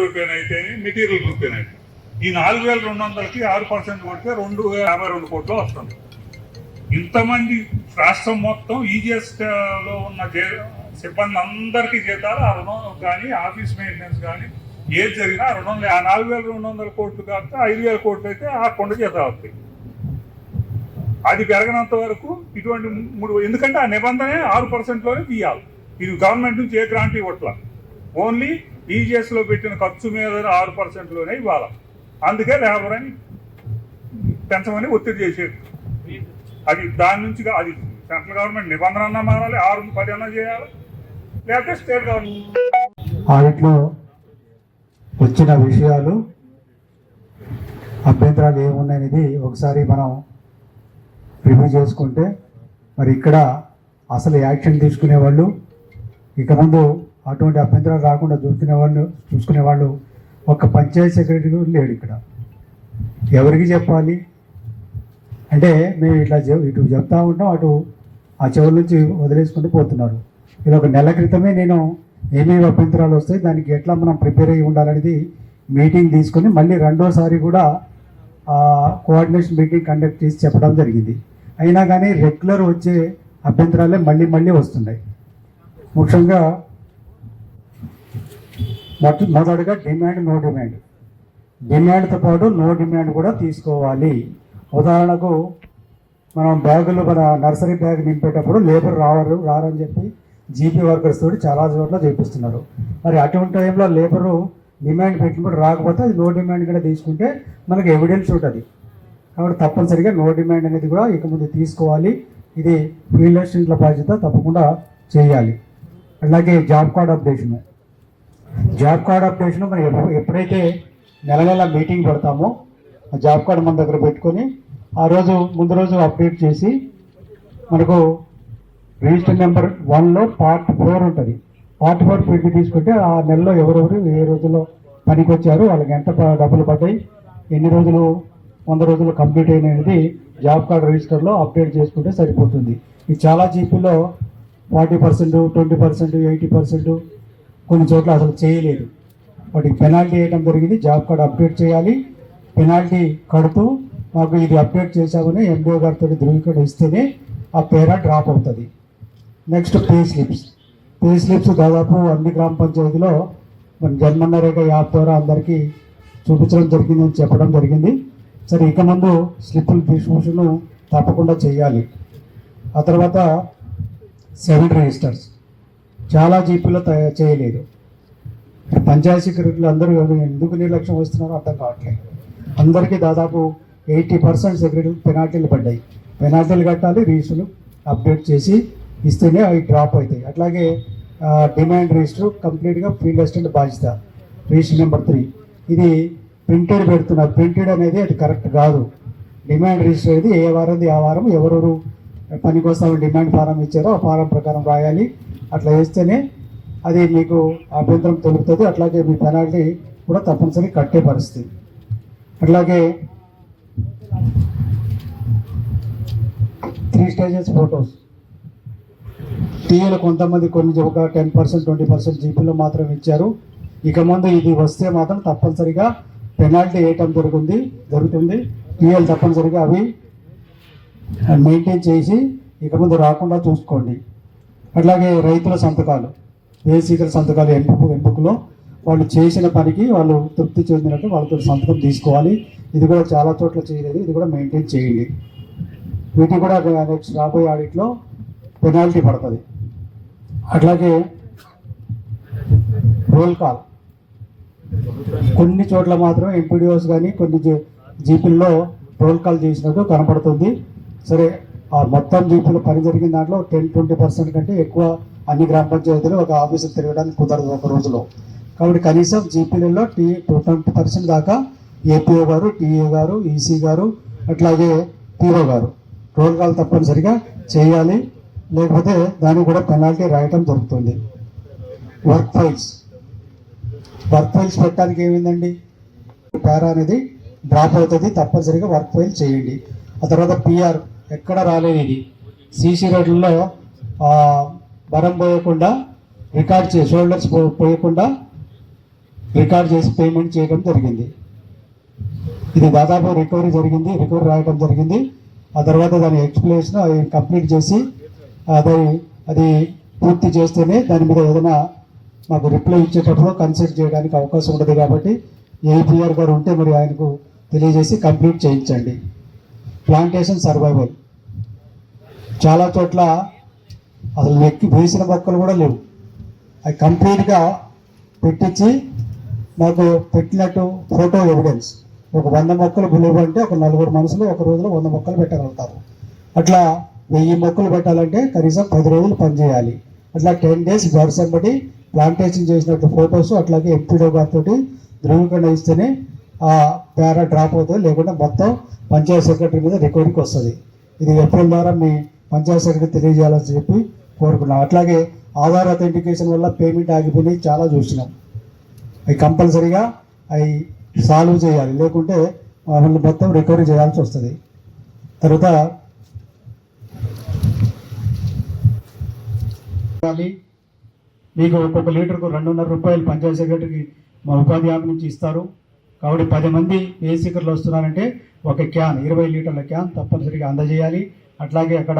రూపాయలు అయితేనే మెటీరియల్ రూపాయలు అయితే ఈ 4200కి 6% కొడితే 252 కోట్లు వస్తుంది. ఇంతమంది రాష్ట్రం మొత్తం ఈజీఎస్లో ఉన్న సిబ్బంది అందరికీ జీతాలు ఆ రుణం కానీ ఆఫీస్ మెయింటెనెన్స్ కానీ ఏది జరిగినా రుణం 4200 కోట్లు కాకపోతే 5000 కోట్లు అయితే ఆ కొండ జీతాలు వస్తాయి. అది పెరగనంత వరకు ఇటువంటి ఎందుకంటే ఆ నిబంధన 6%లోనే తీయాలి. ఇది గవర్నమెంట్ నుంచి ఏ గ్రాంట్ ఇవ్వట్ల, ఓన్లీ ఈజీఎస్లో పెట్టిన ఖర్చు మీద 6%లోనే ఇవ్వాలి. అందుకే లేబర్ అని పెంచమని ఒత్తిడి చేసేది. అది దాని నుంచి అది సెంట్రల్ గవర్నమెంట్ నిబంధన అన్నా మారాలి, 6-10 అన్నా చేయాలి, లేకపోతే స్టేట్ గవర్నమెంట్. ఆడిట్లో వచ్చిన విషయాలు అభ్యంతరాలు ఏమున్నాయనేది ఒకసారి మనం రివ్యూ చేసుకుంటే మరి ఇక్కడ అసలు యాక్షన్ తీసుకునే వాళ్ళు ఇక ముందు అటువంటి అభ్యంతరాలు రాకుండా చూసుకునే వాళ్ళు ఒక పంచాయతీ సెక్రటరీ లేడు ఇక్కడ. ఎవరికి చెప్పాలి అంటే మేము ఇటు చెప్తా ఉంటాం, అటు ఆ చెవుల నుంచి వదిలేసుకుంటూ పోతున్నారు. ఇది ఒక నెల క్రితమే నేను ఏమేమి అభ్యంతరాలు వస్తాయి, దానికి ఎట్లా మనం ప్రిపేర్ అయ్యి ఉండాలనేది మీటింగ్ తీసుకొని మళ్ళీ రెండోసారి కూడా కోఆర్డినేషన్ మీటింగ్ కండక్ట్ చేసి చెప్పడం జరిగింది. అయినా కానీ రెగ్యులర్ వచ్చే అభ్యంతరాలే మళ్ళీ వస్తున్నాయి. ముఖ్యంగా మొదటగా డిమాండ్, నో డిమాండ్. డిమాండ్తో పాటు నో డిమాండ్ కూడా తీసుకోవాలి. ఉదాహరణకు మనం బ్యాగులు మన నర్సరీ బ్యాగ్ నింపేటప్పుడు లేబర్ రారని చెప్పి జీపీ వర్కర్స్ తోటి చాలా చోట్ల చేపిస్తున్నారు. మరి అటువంటి టైంలో లేబరు డిమాండ్ పెట్టినప్పుడు రాకపోతే అది నో డిమాండ్ కూడా తీసుకుంటే మనకు ఎవిడెన్స్ ఉంటుంది. కాబట్టి తప్పనిసరిగా నో డిమాండ్ అనేది కూడా ఇక ముందు తీసుకోవాలి. ఇది ఫీల్డ్ అసిస్టెంట్ల బాధ్యత, తప్పకుండా చేయాలి. అలాగే జాబ్ కార్డ్ అప్డేషన్ మనం ఎప్పుడైతే నెల మీటింగ్ పెడతామో ఆ జాబ్ కార్డు మన దగ్గర పెట్టుకొని ఆ రోజు ముందు రోజు అప్డేట్ చేసి మనకు రిజిస్టర్ నెంబర్ 1లో పార్ట్ 4 ఉంటుంది. పార్ట్ 4 పెట్టి తీసుకుంటే ఆ నెలలో ఎవరెవరు ఏ రోజుల్లో పనికి వచ్చారు, వాళ్ళకి ఎంత డబ్బులు పడ్డాయి, ఎన్ని రోజులు 100 రోజులు కంప్లీట్ అయినది జాబ్ కార్డ్ రిజిస్టర్లో అప్డేట్ చేసుకుంటే సరిపోతుంది. ఇది చాలా జీపీలో 40%, 20%, 80% కొన్ని చోట్ల అసలు చేయలేదు. వాటికి పెనాల్టీ వేయడం జరిగింది. జాబ్ కార్డ్ అప్డేట్ చేయాలి, పెనాల్టీ కడుతూ మాకు ఇది అప్డేట్ చేశామని ఎండిఓ గారితో ధృవీకరణ ఇస్తేనే ఆ పేరా డ్రాప్ అవుతుంది. నెక్స్ట్ పే స్లిప్స్ దాదాపు అన్ని గ్రామ పంచాయతీలో మన జన్మన్నరేఖ యాప్ ద్వారా అందరికీ చూపించడం జరిగిందని చెప్పడం జరిగింది. సరే, ఇక ముందు స్లిప్పుల డిస్ట్రిబ్యూషన్ తప్పకుండా చేయాలి. ఆ తర్వాత 7 రిజిస్టర్స్ చాలా జీపీలో చేయలేదు. పంచాయతీ సెక్రటరీలు అందరూ ఎందుకు నిర్లక్ష్యం వస్తున్నారో అర్థం కావట్లేదు. అందరికీ దాదాపు 80% సెక్రటరీలు పెనాల్టీలు పడ్డాయి. పెనాల్టీలు కట్టాలి, రిజిస్టర్లు అప్డేట్ చేసి ఇస్తేనే అవి డ్రాప్ అవుతాయి. అట్లాగే డిమాండ్ రిజిస్టర్ కంప్లీట్గా ఫీల్డ్ అసిస్టెంట్ బాధ్యత. రిజిస్టర్ నెంబర్ 3 ఇది ప్రింటెడ్ పెడుతున్నారు. ప్రింటెడ్ అనేది అది కరెక్ట్ కాదు. డిమాండ్ రిజిస్టర్ అనేది ఏ వారంది ఆ వారం ఎవరెవరు పనికి వస్తామని డిమాండ్ ఫారం ఇచ్చారో ఆ ఫారం ప్రకారం రాయాలి. అట్లా వేస్తేనే అది మీకు అభ్యంతరం తెలుపుతుంది. అట్లాగే మీ పెనాల్టీ కూడా తప్పనిసరి కట్టే పరిస్థితి. అట్లాగే 3 స్టేజెస్ ఫోటోస్ టీఏలు కొంతమంది కొన్ని ఒక 10%, 20% జీపీలో మాత్రం ఇచ్చారు. ఇక ముందు ఇది వస్తే మాత్రం తప్పనిసరిగా పెనాల్టీ వేయటం జరుగుతుంది. టీఏలు తప్పనిసరిగా అవి మెయింటైన్ చేసి ఇక ముందు రాకుండా చూసుకోండి. అట్లాగే రైతుల సంతకాలు, బేసికల్ సంతకాలు ఎంపికలో వాళ్ళు చేసిన పనికి వాళ్ళు తృప్తి చెందినట్టు వాళ్ళతో సంతకం తీసుకోవాలి. ఇది కూడా చాలా చోట్ల చేయలేదు. ఇది కూడా మెయింటైన్ చేయండి. వీటికి కూడా నెక్స్ట్ రాబోయే ఆడిట్లో పెనాల్టీ పడుతుంది. అట్లాగే రోల్ కాల్ కొన్ని చోట్ల మాత్రం ఎంపీడీఓస్ కానీ కొన్ని జీపీల్లో రోల్ కాల్ చేసినట్టు కనపడుతుంది. సరే, ఆ మొత్తం జీపీలో పని జరిగిన దాంట్లో 10-20% కంటే ఎక్కువ అన్ని గ్రామ పంచాయతీలు ఒక ఆఫీసులు తిరగడానికి కుదరదు ఒక రోజులో. కాబట్టి కనీసం జీపీలలో 20% దాకా ఏపీఓ గారు, టీఏ గారు, ఈసీ గారు, అట్లాగే పీఓ గారు రోల్ కాల్ తప్పనిసరిగా చేయాలి. లేకపోతే దానికి కూడా పెనాల్టీ రాయటం జరుగుతుంది. వర్క్ ఫైల్స్ పెట్టడానికి ఏమైందండి, పారా అనేది డ్రాప్ అవుతుంది. తప్పనిసరిగా వర్క్ ఫైల్ చేయండి. ఆ తర్వాత పిఆర్ ఎక్కడ రాలేదు. ఇది సీసీ రోడ్లలో బరం పోయకుండా రికార్డ్ షోల్డర్స్ పోయకుండా రికార్డ్ చేసి పేమెంట్ చేయడం జరిగింది. ఇది దాదాపు రికవరీ రాయడం జరిగింది. ఆ తర్వాత దాని ఎక్స్ప్లెనేషన్ అది కంప్లీట్ చేసి అది పూర్తి చేస్తేనే దాని మీద ఏదైనా మాకు రిప్లై ఇచ్చేటప్పుడు కన్సిడర్ చేయడానికి అవకాశం ఉంటుంది. కాబట్టి ఏపీఆర్ గారు ఉంటే మరి ఆయనకు తెలియజేసి కంప్లీట్ చేయించండి. ప్లాంటేషన్ సర్వైవల్ చాలా చోట్ల అసలు వేసిన మొక్కలు కూడా లేవు. అవి కంప్లీట్గా పెట్టించి నాకు పెట్టినట్టు ఫోటో ఎవిడెన్స్ ఒక 100 మొక్కలు లేవంటే ఒక 4 మనుషులు ఒక రోజులో 100 మొక్కలు పెట్టగలుగుతారు. అట్లా 1000 మొక్కలు పెట్టాలంటే కనీసం 10 రోజులు పనిచేయాలి. అట్లా 10 days వర్షం బట్టి ప్లాంటేషన్ చేసినట్టు ఫొటోస్ అట్లాగే ఎంపీడో గారితో ధృవీకరణ ఇస్తేనే ఆ పేరా డ్రాప్ అవుతుంది. లేకుంటే మొత్తం పంచాయత్ సెక్రటరీ మీద రికవరీకి వస్తుంది. ఇది ఏప్రిల్ ద్వారా మీ పంచాయత్ సెక్రటరీ తెలియజేయాలని చెప్పి కోరుకున్నాం. అట్లాగే ఆధార్ అథెంటికేషన్ వల్ల పేమెంట్ ఆగిపోయి చాలా చూసినాం. అవి కంపల్సరీగా అవి సాల్వ్ చేయాలి, లేకుంటే మళ్ళీ మొత్తం రికవరీ చేయాల్సి వస్తుంది. తర్వాత మీకు ఒక్కొక్క లీటర్కు 2.5 రూపాయలు పంచాయత్ సెక్రటరీకి మా ఉపాధి హామీ నుంచి ఇస్తారు. కాబట్టి 10 మంది ఏసీకర్లు వస్తున్నారంటే ఒక క్యాన్ 20 లీటర్ల క్యాన్ తప్పనిసరిగా అందజేయాలి. అట్లాగే అక్కడ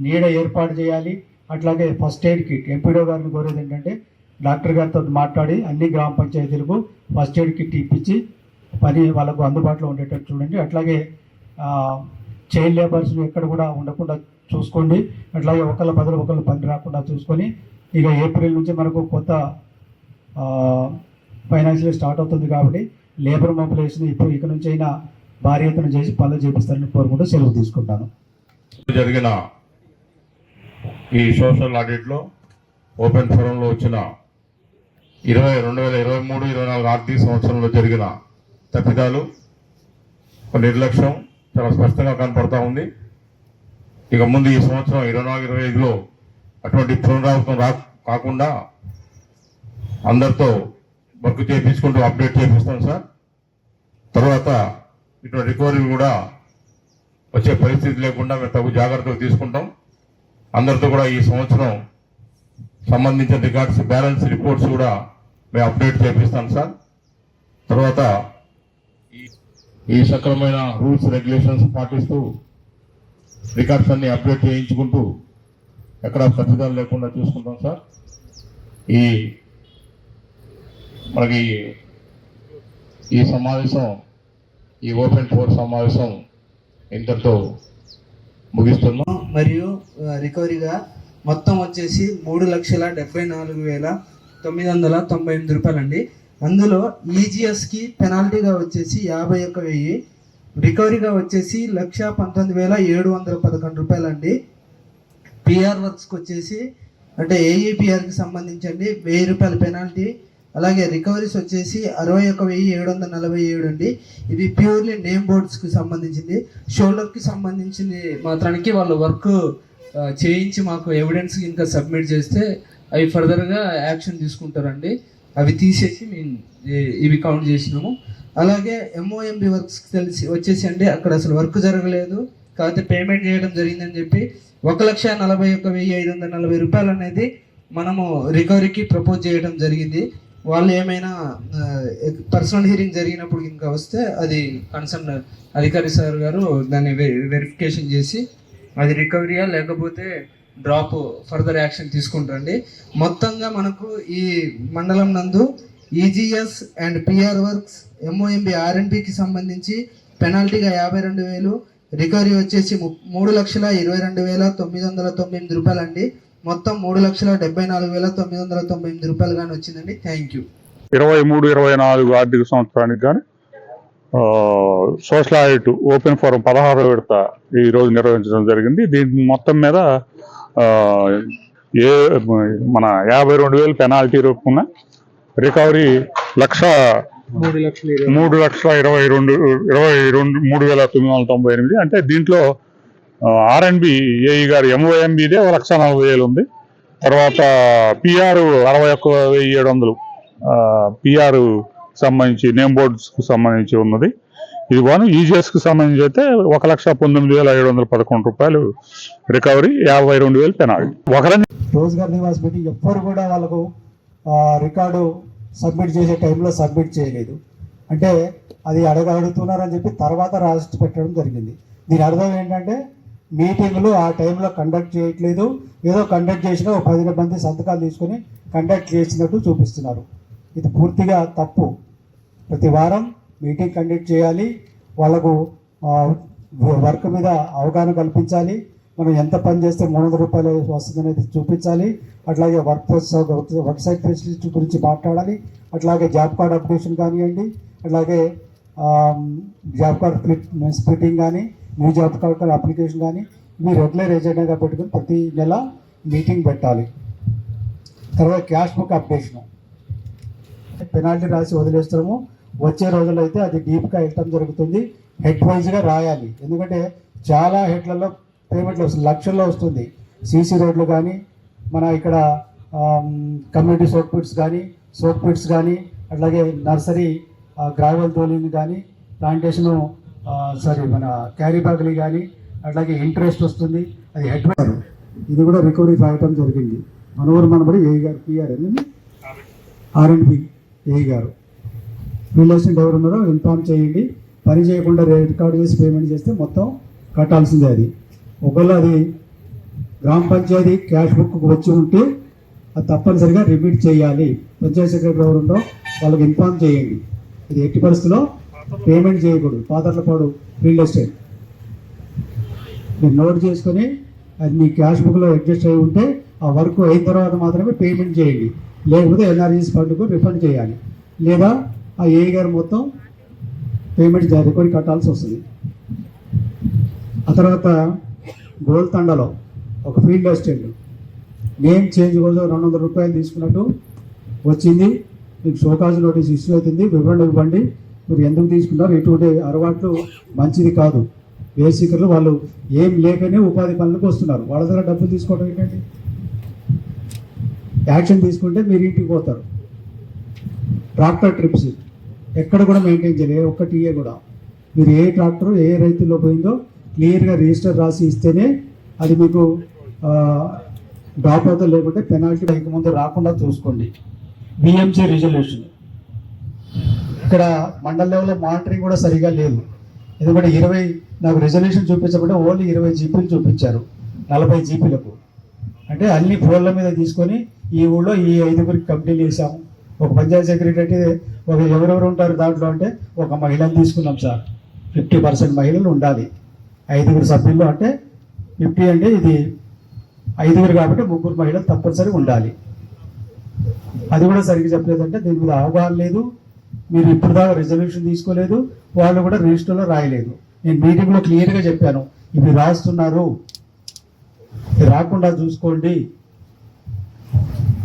నీడ ఏర్పాటు చేయాలి. అట్లాగే ఫస్ట్ ఎయిడ్ కిట్ ఎంపీడో గారిని కోరేది ఏంటంటే డాక్టర్ గారితో మాట్లాడి అన్ని గ్రామ పంచాయతీలకు ఫస్ట్ ఎయిడ్ కిట్ ఇప్పించి పని వాళ్ళకు అందుబాటులో ఉండేటట్టు చూడండి. అట్లాగే చైల్డ్ లేబర్స్ని ఎక్కడ కూడా ఉండకుండా చూసుకోండి. అట్లాగే ఒకళ్ళ బదులు ఒకళ్ళు పని రాకుండా చూసుకొని ఇక ఏప్రిల్ నుంచి మనకు కొత్త ఫైనాన్షియల్ స్టార్ట్ అవుతుంది. కాబట్టి లేబర్ మొబిలైజేషన్ ఇప్పుడు ఇక నుంచి అయినా భారీ ఎత్తున చేసి పనులు చేపిస్తారని కోరుకుంటూ సెలవు తీసుకుంటాను. జరిగిన ఈ సోషల్ ఆడిట్లో ఓపెన్ ఫోరంలో వచ్చిన 2023-24 ఆర్థిక సంవత్సరంలో జరిగిన తప్పిదాలు నిర్లక్ష్యం చాలా స్పష్టంగా కనపడతా ఉంది. ఇక ముందు ఈ సంవత్సరం 24-25లో అటువంటి పునరావృతం కాకుండా అందరితో వర్క్ చేయించుకుంటూ అప్డేట్ చేపిస్తాం సార్. తర్వాత ఇటువంటి రికవరీ కూడా వచ్చే పరిస్థితి లేకుండా మేము తగు జాగ్రత్తలు తీసుకుంటాం. అందరితో కూడా ఈ సంవత్సరం సంబంధించిన రికార్డ్స్ బ్యాలెన్స్ రిపోర్ట్స్ కూడా మేము అప్డేట్ చేపిస్తాం సార్. తర్వాత ఈ సక్రమైన రూల్స్ రెగ్యులేషన్స్ పాటిస్తూ రికార్డ్స్ అన్ని అప్డేట్ చేయించుకుంటూ ఎక్కడ తప్పిదాలు లేకుండా చూసుకుంటాం సార్. మనకి ఈ సమావేశం, ఈ ఓపెన్ ఫోర్ సమావేశం ఇంతటితో ముగిస్తున్నాం. మరియు రికవరీగా మొత్తం వచ్చేసి 3,74,998 రూపాయలండి. అందులో ఈజీఎస్కి పెనాల్టీగా వచ్చేసి 51,000, రికవరీగా వచ్చేసి 1,19,711 రూపాయలండి. పిఆర్ వర్క్స్కి వచ్చేసి అంటే ఏఈపిఆర్కి సంబంధించండి 1000 రూపాయల పెనాల్టీ. అలాగే రికవరీస్ వచ్చేసి 61,747 అండి. ఇవి ప్యూర్లీ నేమ్ బోర్డ్స్కి సంబంధించింది. షోల్డర్కి సంబంధించింది మాత్రానికి వాళ్ళు వర్క్ చేయించి మాకు ఎవిడెన్స్ ఇంకా సబ్మిట్ చేస్తే అవి ఫర్దర్గా యాక్షన్ తీసుకుంటారండి. అవి తీసేసి మేము ఇవి కౌంట్ చేసినాము. అలాగే ఎంఓఎంబి వర్క్స్కి వచ్చేసి అండి అక్కడ అసలు వర్క్ జరగలేదు, కాకపోతే పేమెంట్ చేయడం జరిగిందని చెప్పి 1,41,540 రూపాయలు అనేది మనము రికవరీకి ప్రపోజ్ చేయడం జరిగింది. వాళ్ళు ఏమైనా పర్సనల్ హీరింగ్ జరిగినప్పుడు ఇంకా వస్తే అది కన్సర్న్ అధికారి సార్ గారు దాన్ని వెరిఫికేషన్ చేసి అది రికవరీయా లేకపోతే డ్రాప్ ఫర్దర్ యాక్షన్ తీసుకుంటారండి. మొత్తంగా మనకు ఈ మండలం నందు ఈజీఎస్ అండ్ పిఆర్ వర్క్స్ ఎంఓఎంబి ఆర్ఎన్పికి సంబంధించి పెనాల్టీగా 52,000, రికవరీ వచ్చేసి 3,22,998 రూపాయలండి. మొత్తం 3,74,998 రూపాయలు కానీ వచ్చిందండి. Thank you. 23-24 ఆర్థిక సంవత్సరానికి కానీ సోషల్ ఆడిట్ ఓపెన్ ఫోరం 16వ విడత ఈరోజు నిర్వహించడం జరిగింది. దీని మొత్తం మీద మన 52,000 పెనాల్టీ రూపంలో రికవరీ 3,22,998. అంటే దీంట్లో ఆర్ఎన్బి ఏఈ గారు ఎంఓఎంబిదే 1,40,000 ఉంది. తర్వాత పిఆర్ 61,700 పిఆర్ సంబంధించి నేమ్ బోర్డ్స్ కు సంబంధించి ఉన్నది. ఇది ఈజీఎస్ కు సంబంధించి అయితే 1,19,711 రూపాయలు recovery, 52,000 penalty. Rozgar Nivas meeting ఎవ్వరు కూడా వాళ్ళకు రికార్డు సబ్మిట్ చేసే టైంలో సబ్మిట్ చేయలేదు. అంటే అది అడుగుతున్నారని చెప్పి తర్వాత రాసి పెట్టడం జరిగింది. దీని అర్థం ఏంటంటే మీటింగ్లు ఆ టైంలో కండక్ట్ చేయట్లేదు, ఏదో కండక్ట్ చేసినా ఒక 10 మంది సంతకాలు తీసుకొని కండక్ట్ చేసినట్టు చూపిస్తున్నారు. ఇది పూర్తిగా తప్పు. ప్రతి వారం మీటింగ్ కండక్ట్ చేయాలి, వాళ్ళకు వర్క్ మీద అవగాహన కల్పించాలి, మనం ఎంత పని చేస్తే 300 రూపాయలు వస్తుందనేది చూపించాలి, అట్లాగే వర్క్ సైట్ ఫెసిలిటీ గురించి మాట్లాడాలి, అట్లాగే జాబ్ కార్డ్ అప్డేషన్ కానివ్వండి, అట్లాగే జాబ్ కార్డ్ స్ప్లిట్టింగ్ కానీ, న్యూ జాబ్ కార్డ్ అప్లికేషన్ కానీ మీ రెగ్యులర్ ఏజెండాగా పెట్టుకుని ప్రతి నెల మీటింగ్ పెట్టాలి. తర్వాత క్యాష్ బుక్ అప్డేషను, పెనాల్టీ రాసి వదిలేస్తాము. వచ్చే రోజుల్లో అయితే అది డీప్గా వెళ్ళటం జరుగుతుంది. హెడ్ వైజ్గా రాయాలి, ఎందుకంటే చాలా హెడ్లలో పేమెంట్లు వస్తుంది, లక్షల్లో వస్తుంది. సీసీ రోడ్లు కానీ, మన ఇక్కడ కమ్యూనిటీ సోప్ పిట్స్ కానీ, అట్లాగే నర్సరీ గ్రావెల్ తోలింగ్ కానీ, ప్లాంటేషను మన క్యారీ బ్యాగులు కానీ, అట్లాగే ఇంట్రెస్ట్ వస్తుంది. అది హెడ్ వైజ్. ఇది కూడా రికవరీ రాయటం జరిగింది. మనబడి ఏఈ గారు, పిఆర్ ఆర్ఎండ్బి ఏఈ గారు, రిలేషన్ ఎవరు ఉన్నారో ఇన్ఫార్మ్ చేయండి. పని చేయకుండా రికార్డ్ చేసి పేమెంట్ చేస్తే మొత్తం కట్టాల్సిందే. అది ఒకవేళ అది గ్రామ పంచాయతీ క్యాష్ బుక్ వచ్చి ఉంటే అది తప్పనిసరిగా రిపీట్ చేయాలి. పంచాయతీ సెక్రటరీ ఎవరు ఉందో వాళ్ళకి ఇన్ఫార్మ్ చేయండి. ఇది ఎట్టి పరిస్థితుల్లో పేమెంట్ చేయకూడదు. పాతర్లపాడు రియల్ ఎస్టేట్ మీరు నోట్ చేసుకొని అది మీ క్యాష్ బుక్లో అడ్జస్ట్ అయి ఉంటే ఆ వర్క్ అయిన తర్వాత మాత్రమే పేమెంట్ చేయండి. లేకపోతే ఎన్ఆర్జీఎస్ ఫండ్కు రిఫండ్ చేయాలి, లేదా ఆ ఏఈ గారు మొత్తం పేమెంట్ రికవరీ కట్టాల్సి వస్తుంది. ఆ తర్వాత గోల్తండలో ఒక ఫీల్డ్ అసిస్టెంట్ నేమ్ చేంజ్ కోసం 200 రూపాయలు తీసుకున్నట్టు వచ్చింది. మీకు షోకాజ్ నోటీస్ ఇష్యూ అవుతుంది, వివరణ ఇవ్వండి, మీరు ఎందుకు తీసుకున్నారు, ఇటువంటి అలవాట్లు మంచిది కాదు. బేసికర్లు వాళ్ళు ఏం లేకనే ఉపాధి పనులకు వస్తున్నారు, వాళ్ళ దగ్గర డబ్బులు తీసుకోవడం ఏంటండి? యాక్షన్ తీసుకుంటే మీరు ఇంటికి పోతారు. ట్రాక్టర్ ట్రిప్స్ ఎక్కడ కూడా మెయింటైన్ చేయలేదు, ఒక్క టీఏ కూడా. మీరు ఏ ట్రాక్టర్ ఏ రైతుల్లో పోయిందో క్లియర్గా రిజిస్టర్ రాసి ఇస్తేనే అది మీకు డ్రాప్ అవుతా, లేకుంటే పెనాల్టీ ఇక ముందు రాకుండా చూసుకోండి. బిఎంసీ రిజల్యూషన్ ఇక్కడ మండల లెవెల్లో మానిటరింగ్ కూడా సరిగా లేదు. ఎందుకంటే 20 నాకు రిజల్యూషన్ చూపించకుండా ఓన్లీ 20 జీపీలు చూపించారు 40 జీపీలకు. అంటే అన్ని ఫోన్ల మీద తీసుకొని ఈ ఊళ్ళో ఈ 5గురికి కమిటీలు వేసాము. ఒక పంచాయతీ సెక్రటరీ ఒక ఎవరెవరు ఉంటారు దాంట్లో అంటే ఒక మహిళను తీసుకున్నాం సార్. 50% మహిళలు ఉండాలి 5గురు సభ్యుల్లో. అంటే 50 అంటే ఇది 5గురు కాబట్టి 3 మహిళలు తప్పనిసరి ఉండాలి. అది కూడా సరిగ్గా చెప్పలేదంటే దీని మీద అవగాహన లేదు. మీరు ఇప్పుడు దాకా రిజల్యూషన్ తీసుకోలేదు, వాళ్ళు కూడా రిజిస్టర్లో రాయలేదు. నేను మీటింగ్లో క్లియర్గా చెప్పాను, ఇవి రాస్తున్నారు, రాకుండా చూసుకోండి.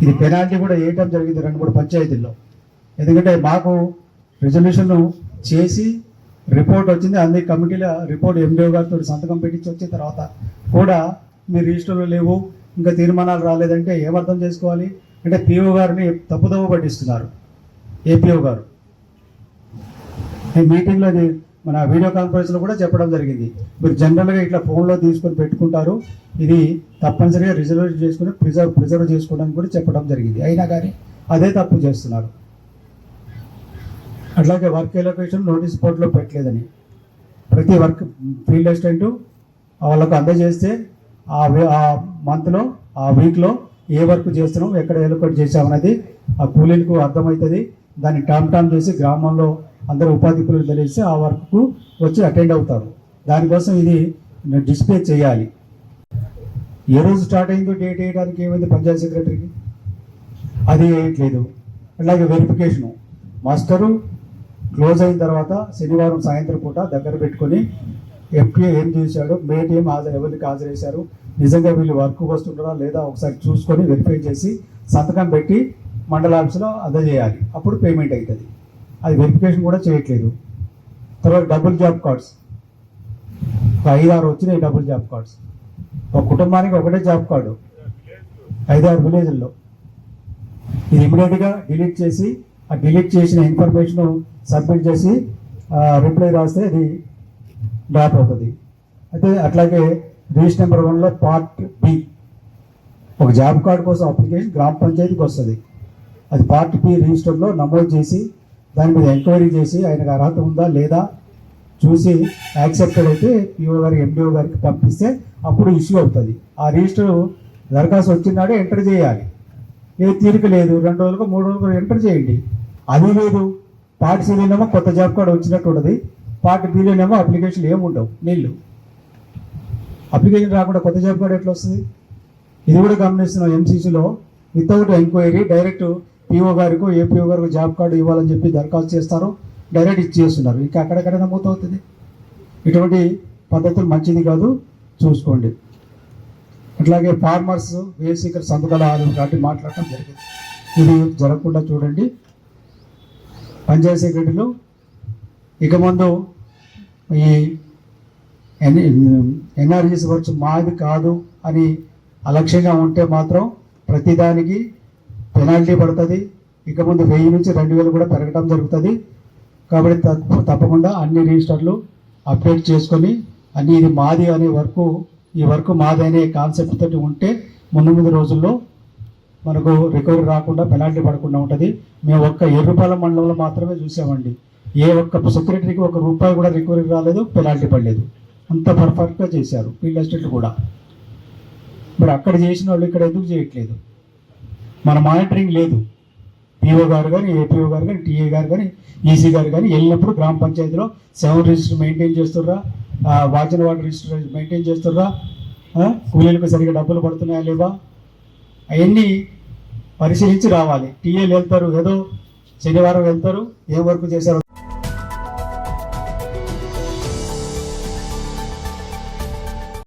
ఇది పెనాల్టీ కూడా వేయటం జరిగింది 2-3 పంచాయతీల్లో. ఎందుకంటే మాకు రిజల్యూషన్ చేసి రిపోర్ట్ వచ్చింది, అన్ని కమిటీల రిపోర్ట్ ఎండిఓ గారితో సంతకం పెట్టించి వచ్చిన తర్వాత కూడా మీరు రిజిస్టర్లో లేవు, ఇంకా తీర్మానాలు రాలేదంటే ఏమర్థం చేసుకోవాలి? అంటే పిఓ గారిని తప్పుదోవ పట్టిస్తున్నారు ఏపీఓ గారు. ఈ మీటింగ్లో మన వీడియో కాన్ఫరెన్స్లో కూడా చెప్పడం జరిగింది, మీరు జనరల్గా ఇట్లా ఫోన్లో తీసుకొని పెట్టుకుంటారు, ఇది తప్పనిసరిగా రిజర్వ్ చేసుకుని ప్రిజర్వ్ చేసుకోవడానికి కూడా చెప్పడం జరిగింది. అయినా కానీ అదే తప్పు చేస్తున్నారు. అట్లాగే వర్క్ ఎలొకేషన్ నోటీస్ బోర్డులో పెట్టలేదని ప్రతి వర్క్ ఫీల్డ్ అసిస్టెంట్ వాళ్ళకు అందజేస్తే ఆ మంత్లో ఆ వీక్లో ఏ వర్క్ చేస్తున్నాం, ఎక్కడ ఎలొకేట్ చేసామనేది ఆ కూలీలకు అర్థమవుతుంది. దాన్ని టామ్ చేసి గ్రామంలో అందరూ ఉపాధి కూలీలు తెలిసి ఆ వర్క్కు వచ్చి అటెండ్ అవుతారు. దానికోసం ఇది డిస్ప్లే చేయాలి. ఏ రోజు స్టార్ట్ అయిందో డేట్ వేయడానికి ఏమైంది పంచాయతీ సెక్రటరీకి, అది వేయట్లేదు. అలాగే వెరిఫికేషను మాస్టరు క్లోజ్ అయిన తర్వాత శనివారం సాయంత్రం పూట దగ్గర పెట్టుకొని ఎఫ్టీఏ ఏం చేశాడు, మేట్ ఏం ఎవరికి హాజరేశారు, నిజంగా వీళ్ళు వర్క్ వస్తుంటారా లేదా ఒకసారి చూసుకొని వెరిఫై చేసి సంతకం పెట్టి మండల ఆఫీసులో అందజేయాలి. అప్పుడు పేమెంట్ అవుతుంది. అది వెరిఫికేషన్ కూడా చేయట్లేదు. తర్వాత డబుల్ జాబ్ కార్డ్స్ ఒక 5-6 వచ్చినాయి. డబుల్ జాబ్ కార్డ్స్ ఒక కుటుంబానికి ఒకటే జాబ్ కార్డు 5-6 విలేజ్ల్లో. ఇది ఇమీడియట్గా డిలీట్ చేసి ఆ డిలీట్ చేసిన ఇన్ఫర్మేషన్ సబ్మిట్ చేసి రిప్లై రాస్తే అది డ్రాప్ అవుతుంది. అయితే అట్లాగే రిజిస్టర్ నెంబర్ 1లో పార్ట్ బి ఒక జాబ్ కార్డు కోసం అప్లికేషన్ గ్రామ పంచాయతీకి వస్తుంది. అది పార్ట్ బి రిజిస్టర్లో నమోదు చేసి దాని మీద ఎంక్వైరీ చేసి ఆయనకు అర్హత ఉందా లేదా చూసి యాక్సెప్టెడ్ అయితే పిఓ గారికి ఎండిఓ గారికి పంపిస్తే అప్పుడు ఇష్యూ అవుతుంది. ఆ రిజిస్టర్ దరఖాస్తు వచ్చినాడే ఎంటర్ చేయాలి. లేదు తీరిక లేదు 2 రోజులకు 3 రోజులకు ఎంటర్ చేయండి. అది లేదు పార్ట్ సిలోనేమో కొత్త జాబ్ కార్డు వచ్చినట్టు ఉంటుంది, పార్ట్ బిలోనేమో అప్లికేషన్లు ఏమి ఉండవు, నీళ్ళు. అప్లికేషన్ రాకుండా కొత్త జాబ్ కార్డు ఎట్లా వస్తుంది? ఇది కూడా గమనిస్తున్నాం. ఎంసీసీలో వితౌట్ ఎంక్వైరీ డైరెక్ట్ పిఓ గారికి ఏపీఓ గారికి జాబ్ కార్డు ఇవ్వాలని చెప్పి దరఖాస్తు చేస్తారు, డైరెక్ట్ ఇచ్చేస్తున్నారు. ఇంకా అక్కడెక్కడ నమోదవుతుంది. ఇటువంటి పద్ధతులు మంచిది కాదు, చూసుకోండి. అట్లాగే ఫార్మర్స్ బేసిక్ సంతకాలు కాబట్టి మాట్లాడటం జరిగింది. ఇది జరగకుండా చూడండి. పంచాయతీ సెక్రటరీలు ఇక ముందు ఈ ఎన్ఆర్జీసీ వర్క్స్ మాది కాదు అని అలక్ష్యంగా ఉంటే మాత్రం ప్రతిదానికి పెనాల్టీ పడుతుంది. ఇక ముందు 1000 నుంచి 2000 కూడా పెరగడం జరుగుతుంది. కాబట్టి తప్పకుండా అన్ని రిజిస్టర్లు అప్డేట్ చేసుకొని అన్ని ఇది మాది అనే ఈ వర్క్ మాది అనే కాన్సెప్ట్ తోటి ఉంటే ముందు రోజుల్లో మనకు రికవరీ రాకుండా పెనాల్టీ పడకుండా ఉంటుంది. మేము ఒక్క ఎర్రుపాలెం మండలంలో మాత్రమే చూసామండి. ఏ ఒక్క సెక్రటరీకి ₹1 కూడా రికవరీ రాలేదు, పెనాల్టీ పడలేదు. అంత పర్ఫెక్ట్గా చేశారు ఫీల్డ్ అసిస్టెంట్లు కూడా. మరి అక్కడ చేసిన వాళ్ళు ఇక్కడ ఎందుకు చేయట్లేదు? మన మానిటరింగ్ లేదు. పిఓ గారు కానీ ఏపీఓ గారు కానీ టీఏ గారు కానీ ఈసీ గారు కానీ వెళ్ళినప్పుడు గ్రామ పంచాయతీలో 7 రిజిస్టర్ మెయింటైన్ చేస్తుర్రా, వాచన్ వాటర్ రిజిస్టర్ మెయింటైన్ చేస్తుర్రా, కూలీలకు సరిగ్గా డబ్బులు పడుతున్నాయా లేవా, అవన్నీ పరిశీలించి రావాలి. టీఏలు వెళ్తారు, ఏదో శనివారం వెళ్తారు, ఏం వర్క్ చేశారు